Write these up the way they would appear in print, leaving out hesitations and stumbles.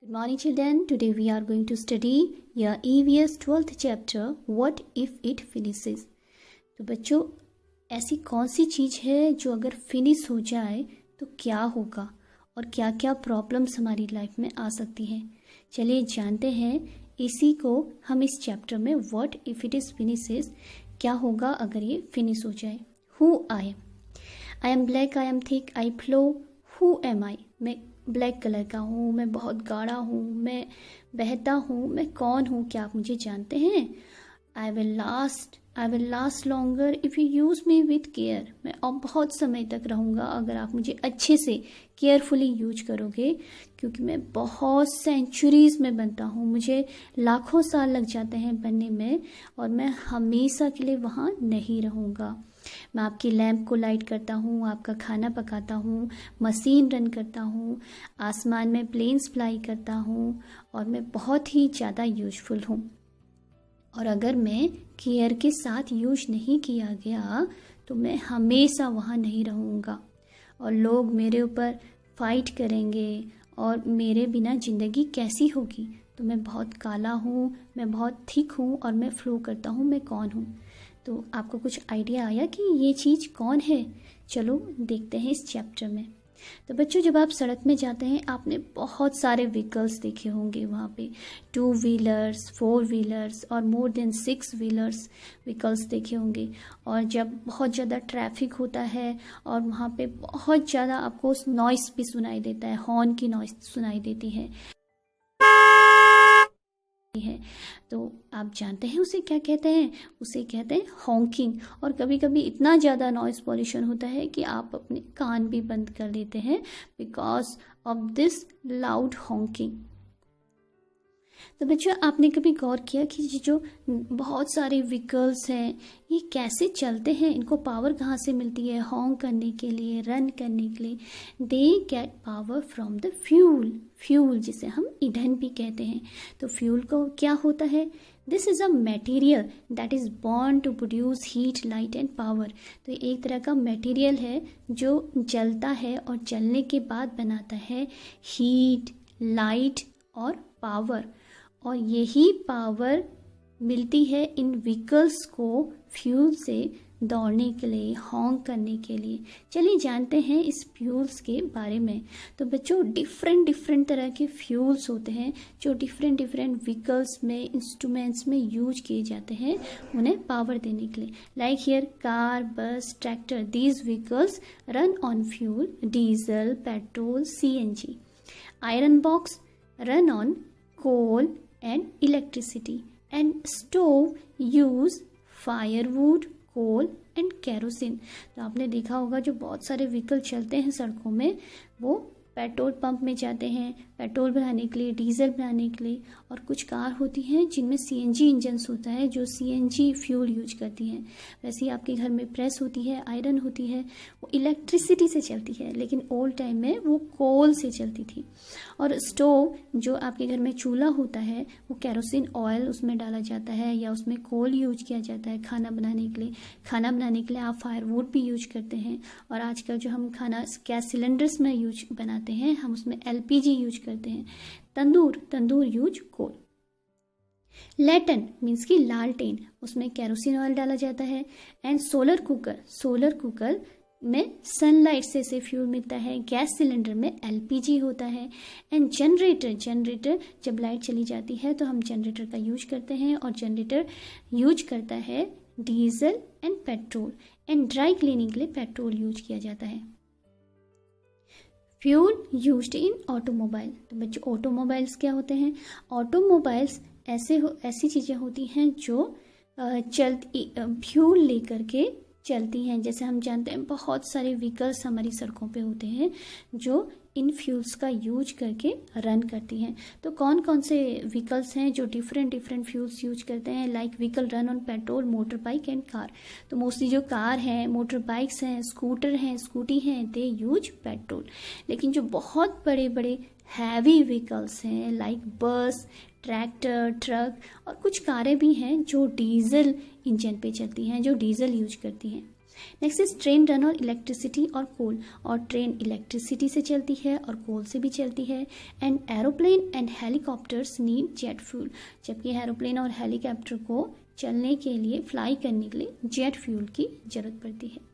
Good morning children. Today we are going to study your EVS 12th chapter What if it finishes. तो बच्चों ऐसी कौन सी चीज़ है जो अगर फिनिश हो जाए तो क्या होगा और क्या क्या प्रॉब्लम्स हमारी लाइफ में आ सकती हैं. चलिए जानते हैं इसी को हम इस चैप्टर में what if it is finishes क्या होगा अगर ये फिनिश हो जाए. Who I am black, I am thick, I flow. Who am I, मैं ब्लैक कलर का हूँ, मैं बहुत गाढ़ा हूँ, मैं बहता हूँ, मैं कौन हूँ, क्या आप मुझे जानते हैं. I will last longer if you use me with care, मैं अब बहुत समय तक रहूँगा अगर आप मुझे अच्छे से केयरफुली यूज करोगे, क्योंकि मैं बहुत सेंचुरीज़ में बनता हूँ, मुझे लाखों साल लग जाते हैं बनने में और मैं हमेशा के लिए वहाँ नहीं रहूँगा. मैं आपकी लैंप को लाइट करता हूँ, आपका खाना पकाता हूँ, मशीन रन करता हूँ, आसमान में प्लेन्स फ्लाई करता हूँ और मैं बहुत ही ज़्यादा यूजफुल हूँ. और अगर मैं केयर के साथ यूज नहीं किया गया तो मैं हमेशा वहाँ नहीं रहूँगा और लोग मेरे ऊपर फाइट करेंगे और मेरे बिना ज़िंदगी कैसी होगी. तो मैं बहुत काला हूँ, मैं बहुत थिक हूँ और मैं फ्लो करता हूँ, मैं कौन हूँ. तो आपको कुछ आइडिया आया कि ये चीज़ कौन है. चलो देखते हैं इस चैप्टर में. तो बच्चों जब आप सड़क में जाते हैं आपने बहुत सारे व्हीकल्स देखे होंगे वहाँ पे, 2 व्हीलर्स, 4 व्हीलर्स और मोर देन 6 व्हीलर्स व्हीकल्स देखे होंगे. और जब बहुत ज़्यादा ट्रैफिक होता है और वहाँ पे बहुत ज़्यादा आपको नॉइस भी सुनाई देता है, हॉर्न की नॉइस सुनाई देती है, तो आप जानते हैं उसे क्या कहते हैं. उसे कहते हैं हॉकिंग. और कभी कभी इतना ज़्यादा नॉइस पॉल्यूशन होता है कि आप अपने कान भी बंद कर लेते हैं because of this loud Hawking. तो बच्चों आपने कभी गौर किया कि ये जो बहुत सारे व्हीकल्स हैं ये कैसे चलते हैं, इनको पावर कहाँ से मिलती है हॉन्क करने के लिए, रन करने के लिए. They get power from the fuel जिसे हम ईंधन भी कहते हैं. तो फ्यूल को क्या होता है, this is a material that is born to produce heat, light and power. तो एक तरह का मटेरियल है जो जलता है और जलने के बाद बनाता है हीट, लाइट और पावर. और यही पावर मिलती है इन व्हीकल्स को फ्यूल से दौड़ने के लिए, हॉन्क करने के लिए. चलिए जानते हैं इस फ्यूल्स के बारे में. तो बच्चों डिफरेंट तरह के फ्यूल्स होते हैं जो डिफरेंट व्हीकल्स में, इंस्ट्रूमेंट्स में यूज किए जाते हैं उन्हें पावर देने के लिए. लाइक हियर कार, बस, tractor, these vehicles run on fuel, diesel, petrol, CNG. Iron box run on coal and electricity, and stove use firewood, coal and kerosene. तो आपने देखा होगा जो बहुत सारे व्हीकल चलते हैं सड़कों में वो पेट्रोल पंप में जाते हैं पेट्रोल भराने के लिए, डीजल भराने के लिए. और कुछ कार होती हैं जिनमें CNG इंजन्स होता है जो CNG फ्यूल यूज करती हैं. वैसे ही आपके घर में प्रेस होती है, आयरन होती है, वो इलेक्ट्रिसिटी से चलती है, लेकिन ओल्ड टाइम में वो कोल से चलती थी. और स्टोव जो आपके घर में चूल्हा होता है वो केरोसिन ऑयल उसमें डाला जाता है या उसमें कोल यूज किया जाता है खाना बनाने के लिए. खाना बनाने के लिए आप फायरवुड भी यूज करते हैं. और आजकल जो हम खाना गैस सिलेंडर्स में यूज बनाते हैं हम उसमें LPG यूज करते हैं. तंदूर यूज कोल. लैटन मीन्स की लालटेन, उसमें केरोसिन ऑयल डाला जाता है. एंड सोलर कुकर में सनलाइट से फ्यूल मिलता है. गैस सिलेंडर में LPG होता है. एंड जनरेटर जब लाइट चली जाती है तो हम जनरेटर का यूज करते हैं और जनरेटर यूज करता है diesel and petrol. And dry cleaning के लिए पेट्रोल यूज किया जाता है. Fuel used in automobile. तो बच्चों ऑटोमोबाइल्स क्या होते हैं, ऑटोमोबाइल्स ऐसी चीज़ें होती हैं जो फ्यूल लेकर के चलती हैं. जैसे हम जानते हैं बहुत सारे व्हीकल्स हमारी सड़कों पे होते हैं जो इन फ्यूल्स का यूज करके रन करती हैं. तो कौन कौन से व्हीकल्स हैं जो डिफरेंट फ्यूल्स यूज करते हैं. Like vehicle run on petrol, motor bike and car. तो मोस्टली जो कार हैं, मोटर बाइक्स हैं, स्कूटर हैं, स्कूटी हैं, दे यूज पेट्रोल. लेकिन जो बहुत बड़े हैवी व्हीकल्स हैं लाइक बस, ट्रैक्टर, ट्रक और कुछ कारें भी हैं जो डीजल इंजन पे चलती हैं, जो डीजल यूज करती हैं. Next is train run on electricity और कोल, और ट्रेन इलेक्ट्रिसिटी से चलती है और कोल से भी चलती है। And aeroplane and helicopters need jet fuel, जबकि एरोप्लेन और हेलीकॉप्टर को चलने के लिए, फ्लाई करने के लिए जेट फ्यूल की जरूरत पड़ती है।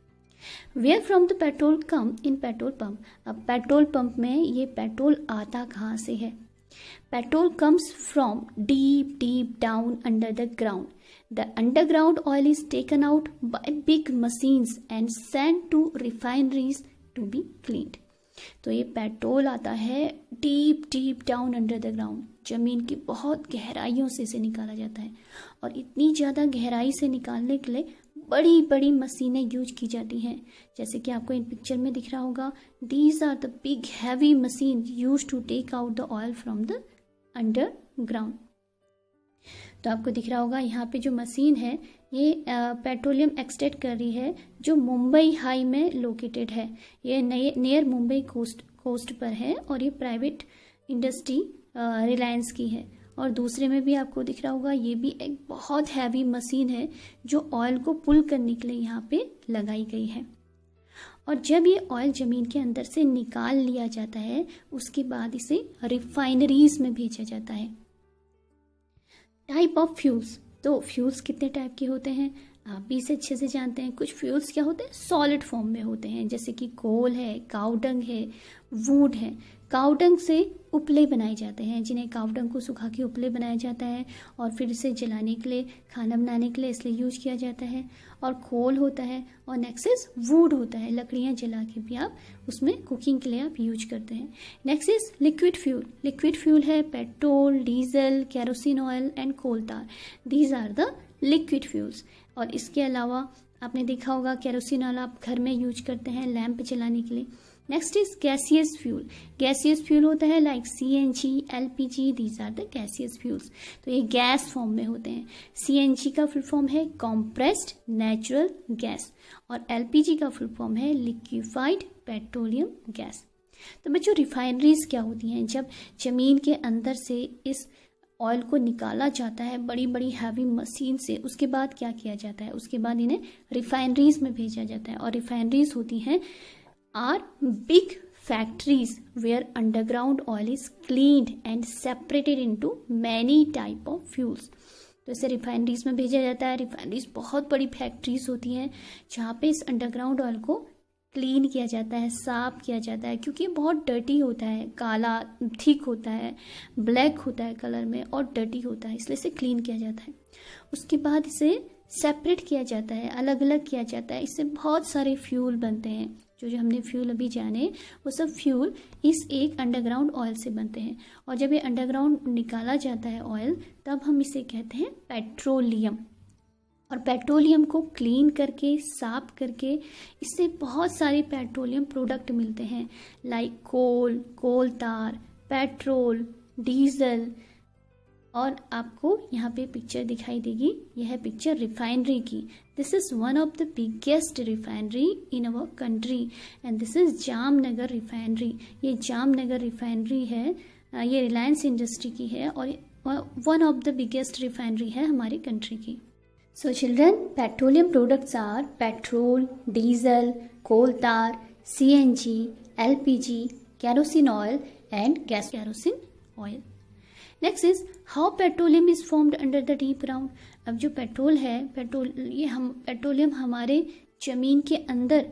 Where from the petrol come in petrol pump, अब पेट्रोल पंप में ये पेट्रोल आता कहाँ से है? Petrol comes from deep deep down under the ground. The underground oil is taken out by big machines and sent to refineries to be cleaned. तो ये petrol आता है deep deep down under the ground, जमीन की बहुत गहराइयों से इसे निकाला जाता है, और इतनी ज़्यादा गहराई से निकालने के लिए बड़ी बड़ी मशीनें यूज की जाती हैं, जैसे कि आपको इन पिक्चर में दिख रहा होगा। These are the big heavy machine use to take out the oil from the underground. तो आपको दिख रहा होगा यहाँ पे जो मशीन है ये पेट्रोलियम एक्सट्रैक्ट कर रही है, जो मुंबई हाई में लोकेटेड है। ये नियर मुंबई कोस्ट पर है, और ये प्राइवेट इंडस्ट्री रिलायंस की है। और दूसरे में भी आपको दिख रहा होगा, ये भी एक बहुत हैवी मशीन है जो ऑयल को पुल करने के लिए यहाँ पे लगाई गई है। और जब ये ऑयल ज़मीन के अंदर से निकाल लिया जाता है, उसके बाद इसे रिफाइनरीज में भेजा जाता है। टाइप ऑफ फ्यूल्स, तो फ्यूल्स कितने टाइप के होते हैं आप भी इसे अच्छे से जानते हैं। कुछ फ्यूल्स क्या होते हैं? सॉलिड फॉर्म में होते हैं, जैसे कि कोल है, काउडंग है, वुड है। काउडंग से उपले बनाए जाते हैं, जिन्हें काउडंग को सुखा के उपले बनाया जाता है, और फिर इसे जलाने के लिए, खाना बनाने के लिए इसलिए यूज किया जाता है। और कोल होता है, और नेक्स्ट इज वुड होता है, लकड़ियाँ जला के भी आप उसमें कुकिंग के लिए आप यूज करते हैं। Next is liquid fuel. Liquid fuel है petrol, diesel, kerosene oil and coal tar. These are the liquid fuels. और इसके अलावा आपने देखा होगा केरोसिन ऑयल आप घर में यूज करते हैं लैंप जलाने के लिए। Next is gaseous fuel. Gaseous fuel होता है like CNG, LPG, these are the gaseous fuels. तो ये गैस फॉर्म में होते हैं। CNG का फुल फॉर्म है कॉम्प्रेस्ड नेचुरल गैस, और LPG का फुल फॉर्म है लिक्विफाइड पेट्रोलियम गैस। तो बच्चों, रिफाइनरीज क्या होती हैं? जब जमीन के अंदर से इस ऑयल को निकाला जाता है बड़ी बड़ी हैवी मशीन से, उसके बाद क्या किया जाता है? उसके बाद इन्हें रिफाइनरीज में भेजा जाता है। और रिफाइनरीज होती हैं are big factories where underground oil is cleaned and separated into many type of fuels. तो इसे रिफाइनरीज में भेजा जाता है। रिफाइनरीज बहुत बड़ी फैक्ट्रीज होती हैं जहाँ पे इस अंडरग्राउंड ऑयल को क्लीन किया जाता है, साफ किया जाता है, क्योंकि ये बहुत डर्टी होता है, काला थिक होता है, ब्लैक होता है कलर में और डर्टी होता है, इसलिए इसे क्लीन किया जाता है। उसके बाद इसे सेपरेट किया जाता है, अलग अलग किया जाता है। इससे बहुत सारे फ्यूल बनते हैं। जो हमने फ्यूल अभी जाने, वो सब फ्यूल इस एक अंडरग्राउंड ऑयल से बनते हैं। और जब ये अंडरग्राउंड निकाला जाता है ऑयल, तब हम इसे कहते हैं पेट्रोलियम। और पेट्रोलियम को क्लीन करके, साफ करके, इससे बहुत सारे पेट्रोलियम प्रोडक्ट मिलते हैं लाइक कोल, कोल तार, पेट्रोल, डीजल। और आपको यहाँ पे पिक्चर दिखाई देगी, यह है पिक्चर रिफाइनरी की। This is one of the biggest refinery in our country and this is Jamnagar refinery. ये जामनगर रिफाइनरी है, ये रिलायंस इंडस्ट्री की है, और one of the biggest refinery है हमारी कंट्री की। So children, petroleum products are petrol, diesel, coal tar, CNG, LPG, kerosene oil and gas kerosene oil. Next is how petroleum is formed under the deep ground. अब जो petrol है, petroleum हमारे जमीन के अंदर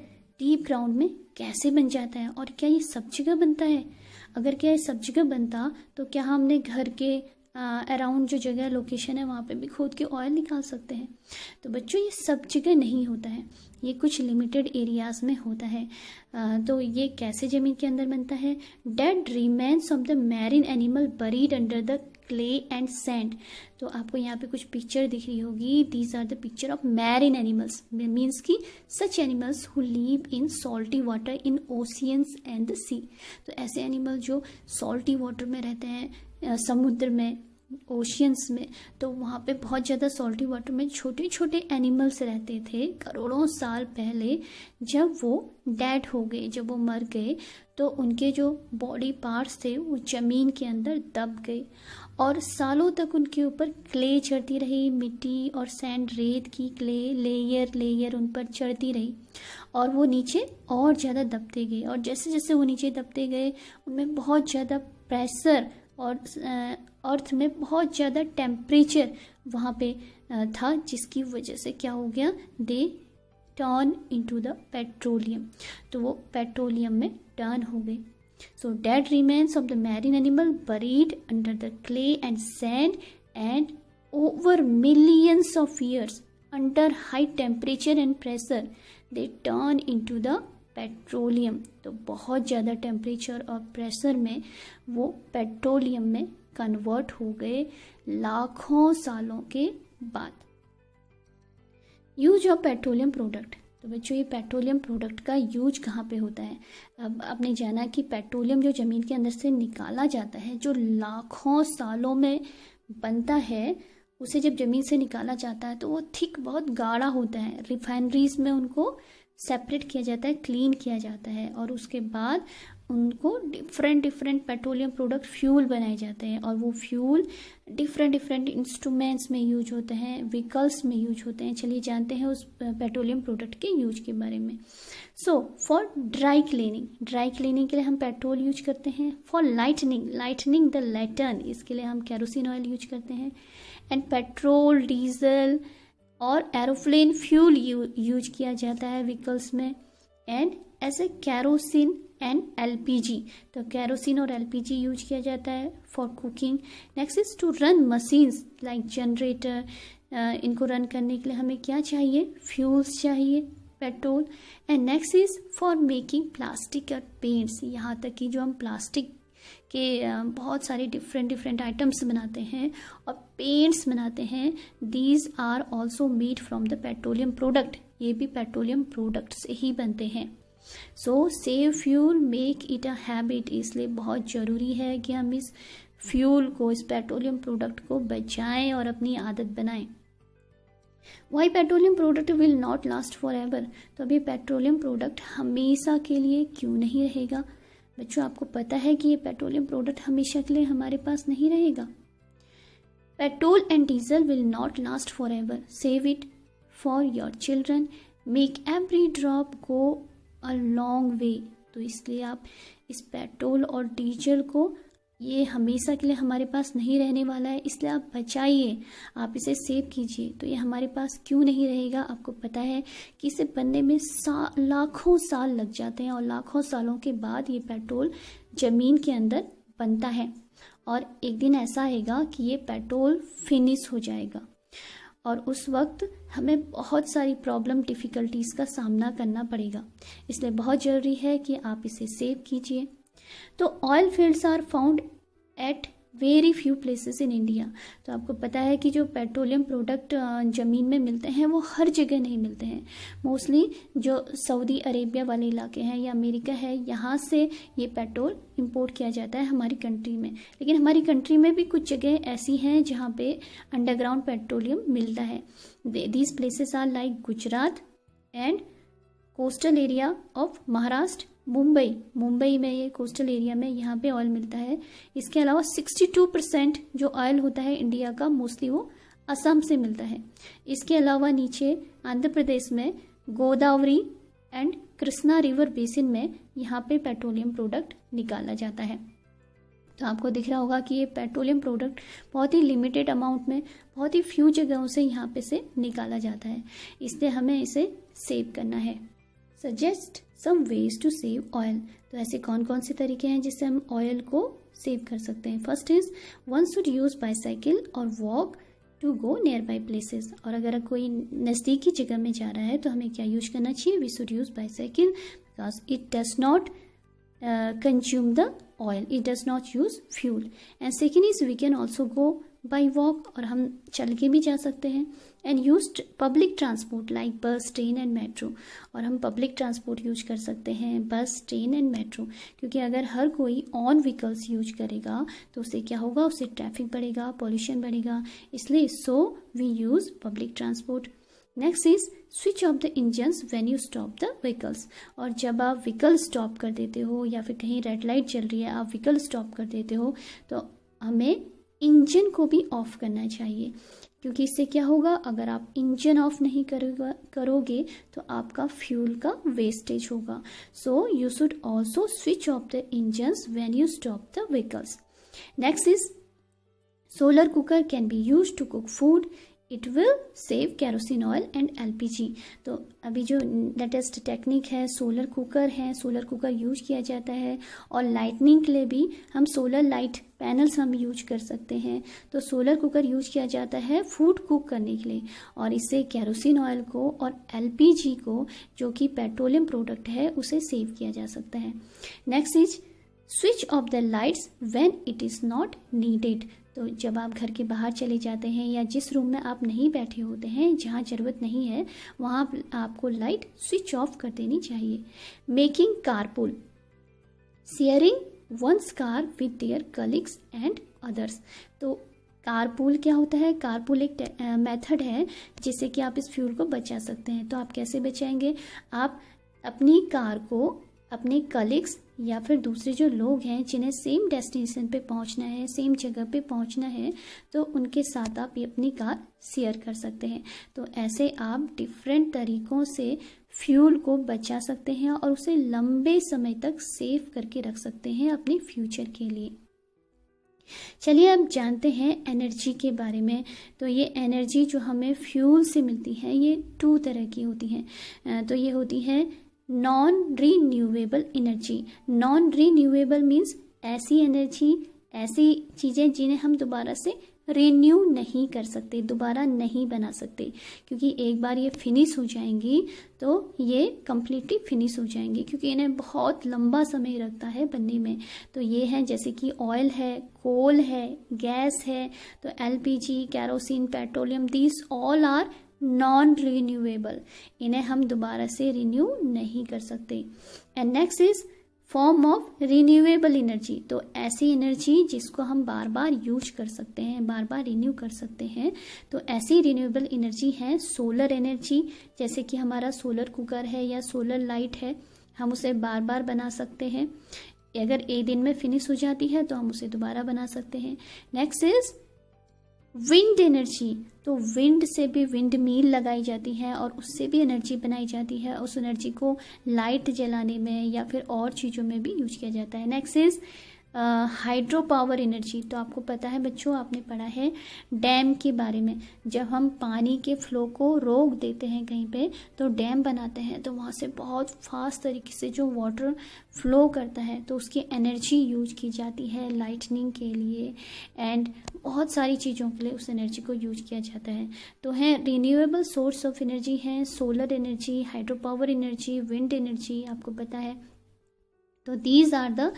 डीप ग्राउंड में कैसे बन जाता है, और क्या ये सब जगह बनता है? अगर क्या ये सब जगह बनता तो क्या हमने घर के अराउंड जो जगह लोकेशन है वहाँ पे भी खोद के ऑयल निकाल सकते हैं? तो बच्चों, ये सब जगह नहीं होता है, ये कुछ लिमिटेड एरियाज में होता है। तो ये कैसे ज़मीन के अंदर बनता है? Dead remains of the marine animal buried under the clay and sand. तो आपको यहाँ पे कुछ पिक्चर दिख रही होगी, these are the picture of marine animals, means की such animals who live in salty water in oceans and the sea. तो ऐसे एनिमल जो सॉल्टी वाटर में रहते हैं, समुद्र में, ओशियंस में, तो वहाँ पे बहुत ज़्यादा सॉल्टी वाटर में छोटे छोटे एनिमल्स रहते थे करोड़ों साल पहले। जब वो डेड हो गए, जब वो मर गए, तो उनके जो बॉडी पार्ट्स थे वो ज़मीन के अंदर दब गए और सालों तक उनके ऊपर क्ले चढ़ती रही, मिट्टी और सैंड, रेत की क्ले लेयर उन पर चढ़ती रही और वो नीचे और ज़्यादा दबते गए। और जैसे जैसे वो नीचे दबते गए उनमें बहुत ज़्यादा प्रेशर और अर्थ में बहुत ज़्यादा टेम्परेचर वहाँ पे था, जिसकी वजह से क्या हो गया, they turn into the petroleum, तो वो पेट्रोलियम में टर्न हो गए। So dead remains of the marine animal buried under the clay and sand and over millions of years under high temperature and pressure they turn into the petroleum. तो बहुत ज़्यादा temperature और pressure में वो petroleum में convert हो गए लाखों सालों के बाद। Use of petroleum product. तो बच्चों, ये पेट्रोलियम प्रोडक्ट का यूज कहाँ पे होता है? अब आपने जाना कि पेट्रोलियम जो ज़मीन के अंदर से निकाला जाता है, जो लाखों सालों में बनता है, उसे जब ज़मीन से निकाला जाता है तो वो थिक, बहुत गाढ़ा होता है। रिफाइनरीज में उनको सेपरेट किया जाता है, क्लीन किया जाता है और उसके बाद उनको डिफरेंट पेट्रोलियम प्रोडक्ट फ्यूल बनाए जाते हैं और वो फ्यूल डिफरेंट इंस्ट्रूमेंट्स में यूज होते हैं, व्हीकल्स में यूज होते हैं। चलिए जानते हैं उस पेट्रोलियम प्रोडक्ट के यूज के बारे में। सो फॉर ड्राई क्लीनिंग के लिए हम पेट्रोल यूज करते हैं। फॉर लाइटनिंग द लैटर्न, इसके लिए हम केरोसिन ऑयल यूज करते हैं। एंड पेट्रोल, डीजल और एरोप्लेन फ्यूल यूज किया जाता है व्हीकल्स में। एंड ऐसे केरोसिन एंड एलपीजी, तो केरोसिन और एलपीजी यूज किया जाता है for cooking. Next is to run machines like generator, इनको रन करने के लिए हमें क्या चाहिए, फ्यूल्स चाहिए, petrol. And next is for making plastic और पेंट्स, यहाँ तक कि जो हम प्लास्टिक के बहुत सारे डिफरेंट आइटम्स बनाते हैं और पेंट्स बनाते हैं, these are also made from the petroleum product, ये भी पेट्रोलियम प्रोडक्ट से ही बनते हैं। So save fuel make it a habit, इसलिए बहुत ज़रूरी है कि हम इस फ्यूल को, इस पेट्रोलियम प्रोडक्ट को बचाएं और अपनी आदत बनाएं। Why petroleum product will not last for ever, तो अभी पेट्रोलियम प्रोडक्ट हमेशा के लिए क्यों नहीं रहेगा? बच्चों, आपको पता है कि ये पेट्रोलियम प्रोडक्ट हमेशा के लिए हमारे पास नहीं रहेगा। Petrol and diesel will not last for ever, save it for your children, make every drop go a long way, तो इसलिए आप इस पेट्रोल और डीजल को, ये हमेशा के लिए हमारे पास नहीं रहने वाला है, इसलिए आप बचाइए, आप इसे सेव कीजिए। तो ये हमारे पास क्यों नहीं रहेगा? आपको पता है कि इसे बनने में लाखों साल लग जाते हैं और लाखों सालों के बाद ये पेट्रोल ज़मीन के अंदर बनता है और एक दिन ऐसा आएगा कि ये पेट्रोल फिनिश हो जाएगा और उस वक्त हमें बहुत सारी प्रॉब्लम, डिफ़िकल्टीज़ का सामना करना पड़ेगा। इसलिए बहुत ज़रूरी है कि आप इसे सेव कीजिए। तो oil fields are found at very few places in India, तो आपको पता है कि जो पेट्रोलियम प्रोडक्ट ज़मीन में मिलते हैं वो हर जगह नहीं मिलते हैं। मोस्टली जो सऊदी अरेबिया वाले इलाके हैं या अमेरिका है, यहाँ से ये पेट्रोल इंपोर्ट किया जाता है हमारी कंट्री में। लेकिन हमारी कंट्री में भी कुछ जगह ऐसी हैं जहाँ पे अंडरग्राउंड पेट्रोलियम मिलता है। These places are like Gujarat and coastal area of Maharashtra, Mumbai में, ये कोस्टल एरिया में यहाँ पे ऑयल मिलता है। इसके अलावा 62% जो ऑयल होता है इंडिया का, मोस्टली वो असम से मिलता है। इसके अलावा नीचे आंध्र प्रदेश में Godavari and Krishna river basin में यहाँ पे पेट्रोलियम प्रोडक्ट निकाला जाता है। तो आपको दिख रहा होगा कि ये पेट्रोलियम प्रोडक्ट बहुत ही लिमिटेड अमाउंट में, बहुत ही फ्यू जगहों से यहाँ पे से निकाला जाता है, इसलिए हमें इसे सेव करना है। Suggest some ways to save oil, तो ऐसे कौन कौन से तरीके हैं जिससे हम ऑयल को सेव कर सकते हैं? First is one should use bicycle और walk to go near by places, और अगर कोई नज़दीकी जगह में जा रहा है तो हमें क्या यूज करना चाहिए? We should use bicycle because it does not consume the oil, it does not use fuel. And second is we can also go by walk, और हम चल के भी जा सकते हैं। And use public transport like bus, train and metro, और हम पब्लिक ट्रांसपोर्ट यूज कर सकते हैं, बस, ट्रेन एंड मेट्रो, क्योंकि अगर हर कोई ऑन व्हीकल्स यूज करेगा तो उससे क्या होगा? उससे ट्रैफिक बढ़ेगा, पॉल्यूशन बढ़ेगा, इसलिए so we use public transport. Next is switch off the engines when you stop the vehicles. और जब आप व्हीकल स्टॉप कर देते हो या फिर कहीं रेड लाइट चल रही है, आप व्हीकल स्टॉप कर देते हो, तो हमें इंजन को भी ऑफ करना चाहिए, क्योंकि इससे क्या होगा, अगर आप इंजन ऑफ नहीं करोगे तो आपका फ्यूल का वेस्टेज होगा। So you should also switch off the engines when you stop the vehicles. Next is solar cooker can be used to cook food, it will save kerosene oil and LPG. तो अभी जो latest technique है solar cooker है, solar cooker use किया जाता है, और lightning के लिए भी हम सोलर लाइट पैनल्स हम यूज कर सकते हैं। तो सोलर कुकर यूज किया जाता है फूड कुक करने के लिए, और इससे केरोसिन ऑयल को और एलपीजी को, जो कि पेट्रोलियम प्रोडक्ट है, उसे सेव किया जा सकता है। Next is switch off the lights when it is not needed. तो जब आप घर के बाहर चले जाते हैं या जिस रूम में आप नहीं बैठे होते हैं, जहाँ ज़रूरत नहीं है, वहाँ आपको लाइट स्विच ऑफ कर देनी चाहिए। Making carpool, sharing one's car with their colleagues and others. तो कारपूल क्या होता है? कारपूल एक मेथड है जिससे कि आप इस फ्यूल को बचा सकते हैं। तो आप कैसे बचाएंगे? आप अपनी कार को अपने कलीग्स या फिर दूसरे जो लोग हैं जिन्हें सेम डेस्टिनेशन पे पहुंचना है, सेम जगह पे पहुंचना है, तो उनके साथ आप ये अपनी कार शेयर कर सकते हैं। तो ऐसे आप डिफरेंट तरीक़ों से फ्यूल को बचा सकते हैं और उसे लंबे समय तक सेव करके रख सकते हैं अपने फ्यूचर के लिए। चलिए अब जानते हैं एनर्जी के बारे में। तो ये एनर्जी जो हमें फ्यूल से मिलती है, ये 2 तरह की होती हैं। तो ये होती है non renewable energy. Non renewable means ऐसी एनर्जी, ऐसी चीज़ें जिन्हें हम दोबारा से रिन्यू नहीं कर सकते, दोबारा नहीं बना सकते, क्योंकि एक बार ये फिनिश हो जाएंगी तो ये कम्प्लीटली फिनिश हो जाएंगी, क्योंकि इन्हें बहुत लंबा समय लगता है बनने में। तो ये हैं जैसे कि ऑयल है, कोल है, गैस है, तो LPG, kerosene, petroleum, these all are non renewable. इन्हें हम दोबारा से रिन्यू नहीं कर सकते। And next is form of renewable energy. तो ऐसी एनर्जी जिसको हम बार बार यूज कर सकते हैं, बार बार रिन्यू कर सकते हैं। तो ऐसी रिन्यूएबल एनर्जी है सोलर एनर्जी, जैसे कि हमारा सोलर कुकर है या सोलर लाइट है, हम उसे बार बार बना सकते हैं। अगर एक दिन में फिनिश हो जाती है तो हम उसे दोबारा बना सकते हैं। Next is wind energy. तो विंड से भी विंड मिल लगाई जाती है और उससे भी एनर्जी बनाई जाती है। उस एनर्जी को लाइट जलाने में या फिर और चीज़ों में भी यूज किया जाता है। Next is hydro power energy. तो आपको पता है बच्चों, आपने पढ़ा है डैम के बारे में। जब हम पानी के फ्लो को रोक देते हैं कहीं पे, तो डैम बनाते हैं, तो वहाँ से बहुत फास्ट तरीके से जो वाटर फ्लो करता है, तो उसकी एनर्जी यूज की जाती है लाइटनिंग के लिए एंड बहुत सारी चीज़ों के लिए उस एनर्जी को यूज किया जाता है। तो है रिन्यूएबल सोर्स ऑफ एनर्जी हैं solar energy, hydro power energy, wind energy, आपको पता है। तो these are the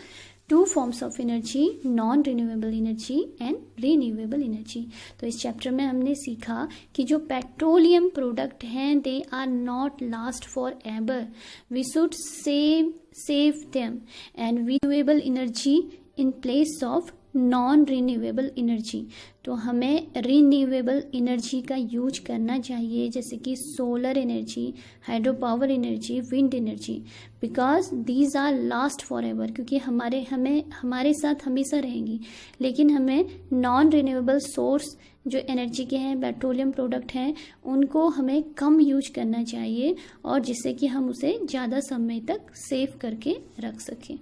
2 forms of energy, non renewable energy and renewable energy. तो इस चैप्टर में हमने सीखा कि जो पेट्रोलियम प्रोडक्ट हैं they are not last for ever, we should save them and renewable energy in place of non renewable energy. तो हमें रिन्यूएबल एनर्जी का यूज करना चाहिए, जैसे कि solar energy, hydro power energy, wind energy, because these are last for ever, क्योंकि हमारे साथ हमेशा रहेंगी। लेकिन हमें नॉन रिन्यूएबल सोर्स जो एनर्जी के हैं, पेट्रोलियम प्रोडक्ट हैं, उनको हमें कम यूज करना चाहिए, और जिससे कि हम उसे ज़्यादा समय तक सेव करके रख सकें।